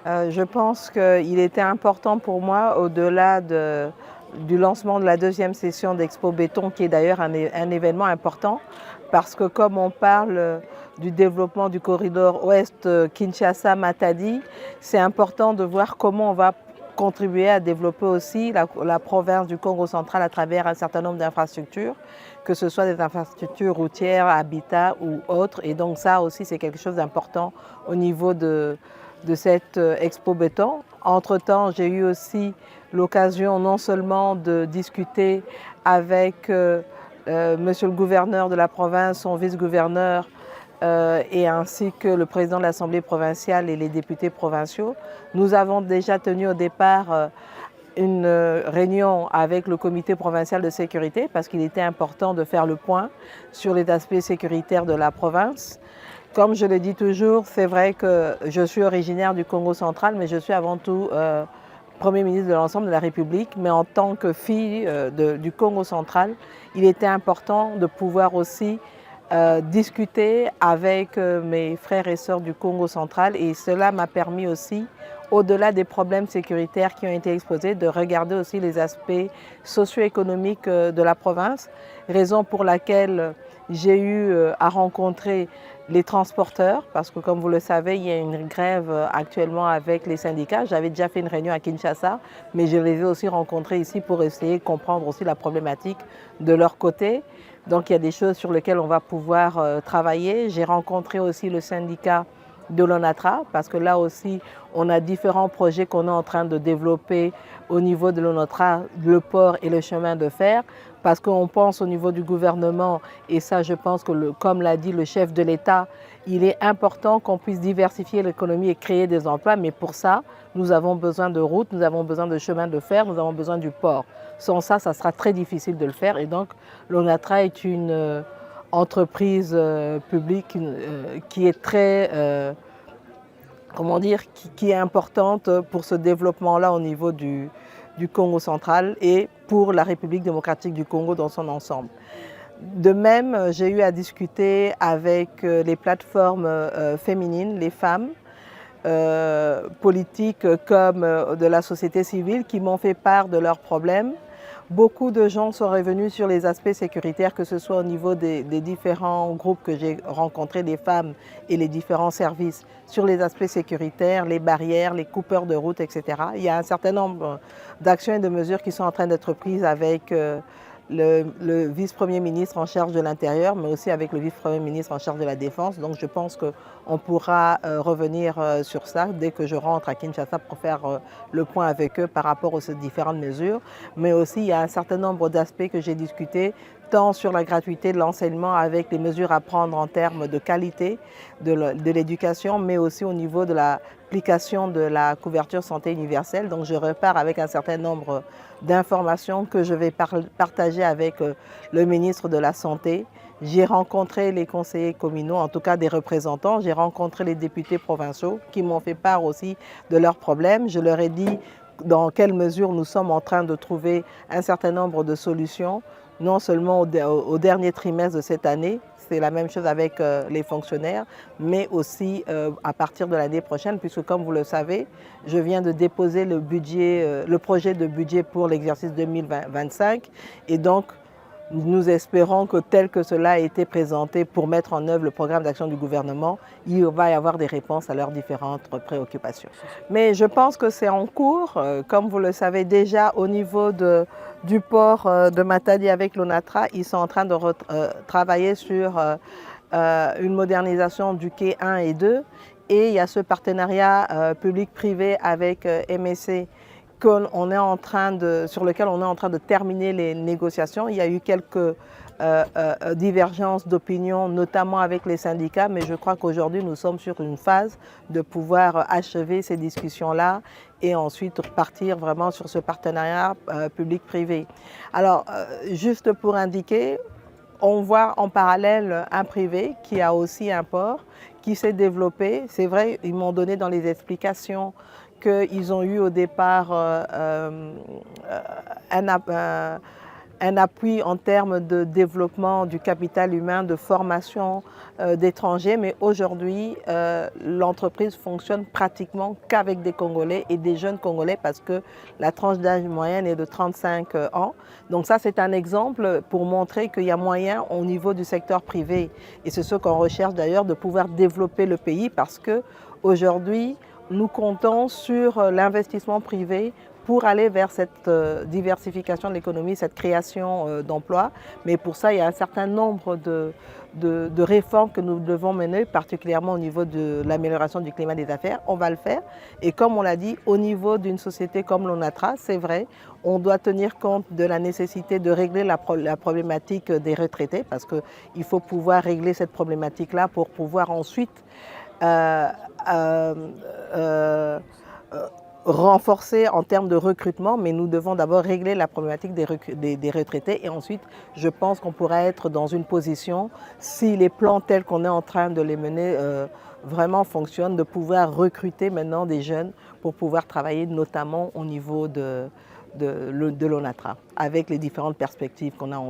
Je pense qu'il était important pour moi, au-delà du lancement de la deuxième session d'Expo Béton, qui est d'ailleurs un événement important, parce que comme on parle du développement du corridor ouest Kinshasa-Matadi, c'est important de voir comment on va contribuer à développer aussi la province du Congo central à travers un certain nombre d'infrastructures, que ce soit des infrastructures routières, habitat ou autres. Et donc ça aussi, c'est quelque chose d'important au niveau de cette Expo Béton. Entre-temps, j'ai eu aussi l'occasion non seulement de discuter avec monsieur le gouverneur de la province, son vice-gouverneur, et ainsi que le président de l'Assemblée provinciale et les députés provinciaux. Nous avons déjà tenu au départ une réunion avec le comité provincial de sécurité parce qu'il était important de faire le point sur les aspects sécuritaires de la province. Comme je le dis toujours, c'est vrai que je suis originaire du Congo central, mais je suis avant tout Premier ministre de l'ensemble de la République. Mais en tant que fille du Congo central, il était important de pouvoir aussi discuter avec mes frères et sœurs du Congo central. Et cela m'a permis aussi, au-delà des problèmes sécuritaires qui ont été exposés, de regarder aussi les aspects socio-économiques de la province, raison pour laquelle j'ai eu à rencontrer les transporteurs, parce que comme vous le savez, il y a une grève actuellement avec les syndicats. J'avais déjà fait une réunion à Kinshasa, mais je les ai aussi rencontrés ici pour essayer de comprendre aussi la problématique de leur côté. Donc il y a des choses sur lesquelles on va pouvoir travailler. J'ai rencontré aussi le syndicat de l'ONATRA, parce que là aussi, on a différents projets qu'on est en train de développer au niveau de l'ONATRA, le port et le chemin de fer, parce qu'on pense au niveau du gouvernement, et ça je pense que, comme l'a dit le chef de l'État, il est important qu'on puisse diversifier l'économie et créer des emplois, mais pour ça, nous avons besoin de routes, nous avons besoin de chemin de fer, nous avons besoin du port. Sans ça, ça sera très difficile de le faire, et donc l'ONATRA est une entreprise publique qui est très, comment dire, qui est importante pour ce développement-là au niveau du Congo central et pour la République démocratique du Congo dans son ensemble. De même, j'ai eu à discuter avec les plateformes féminines, les femmes, politiques comme de la société civile, qui m'ont fait part de leurs problèmes. Beaucoup de gens sont revenus sur les aspects sécuritaires, que ce soit au niveau des différents groupes que j'ai rencontrés, les femmes et les différents services, sur les aspects sécuritaires, les barrières, les coupeurs de route, etc. Il y a un certain nombre d'actions et de mesures qui sont en train d'être prises avec le vice-premier ministre en charge de l'Intérieur, mais aussi avec le vice-premier ministre en charge de la Défense. Donc je pense qu'on pourra revenir sur ça dès que je rentre à Kinshasa pour faire le point avec eux par rapport aux différentes mesures. Mais aussi, il y a un certain nombre d'aspects que j'ai discutés, tant sur la gratuité de l'enseignement avec les mesures à prendre en termes de qualité de l'éducation, mais aussi au niveau de l'application de la couverture santé universelle. Donc je repars avec un certain nombre d'informations que je vais partager avec le ministre de la Santé. J'ai rencontré les conseillers communaux, en tout cas des représentants. J'ai rencontré les députés provinciaux qui m'ont fait part aussi de leurs problèmes. Je leur ai dit dans quelle mesure nous sommes en train de trouver un certain nombre de solutions, non seulement au dernier trimestre de cette année, c'est la même chose avec les fonctionnaires, mais aussi à partir de l'année prochaine, puisque comme vous le savez, je viens de déposer le projet de budget pour l'exercice 2025, et donc nous espérons que tel que cela a été présenté pour mettre en œuvre le programme d'action du gouvernement, il va y avoir des réponses à leurs différentes préoccupations. Mais je pense que c'est en cours, comme vous le savez déjà, au niveau du port de Matadi avec l'ONATRA, ils sont en train de travailler sur une modernisation du quai 1 et 2, et il y a ce partenariat public-privé avec MSC sur lequel on est en train de terminer les négociations. Il y a eu quelques divergences d'opinion, notamment avec les syndicats, mais je crois qu'aujourd'hui nous sommes sur une phase de pouvoir achever ces discussions-là et ensuite repartir vraiment sur ce partenariat public-privé. Alors, juste pour indiquer, on voit en parallèle un privé qui a aussi un port, qui s'est développé. C'est vrai, ils m'ont donné dans les explications qu'ils ont eu au départ un appui en termes de développement du capital humain, de formation d'étrangers, mais aujourd'hui, l'entreprise fonctionne pratiquement qu'avec des Congolais et des jeunes Congolais parce que la tranche d'âge moyenne est de 35 ans. Donc ça, c'est un exemple pour montrer qu'il y a moyen au niveau du secteur privé, et c'est ce qu'on recherche d'ailleurs, de pouvoir développer le pays parce que aujourd'hui, nous comptons sur l'investissement privé pour aller vers cette diversification de l'économie, cette création d'emplois. Mais pour ça, il y a un certain nombre de réformes que nous devons mener, particulièrement au niveau de l'amélioration du climat des affaires. On va le faire. Et comme on l'a dit, au niveau d'une société comme l'ONATRA, c'est vrai, on doit tenir compte de la nécessité de régler la problématique des retraités, parce qu'il faut pouvoir régler cette problématique-là pour pouvoir ensuite renforcer en termes de recrutement, mais nous devons d'abord régler la problématique des retraités et ensuite, je pense qu'on pourra être dans une position, si les plans tels qu'on est en train de les mener vraiment fonctionnent, de pouvoir recruter maintenant des jeunes pour pouvoir travailler notamment au niveau de l'ONATRA, avec les différentes perspectives qu'on a en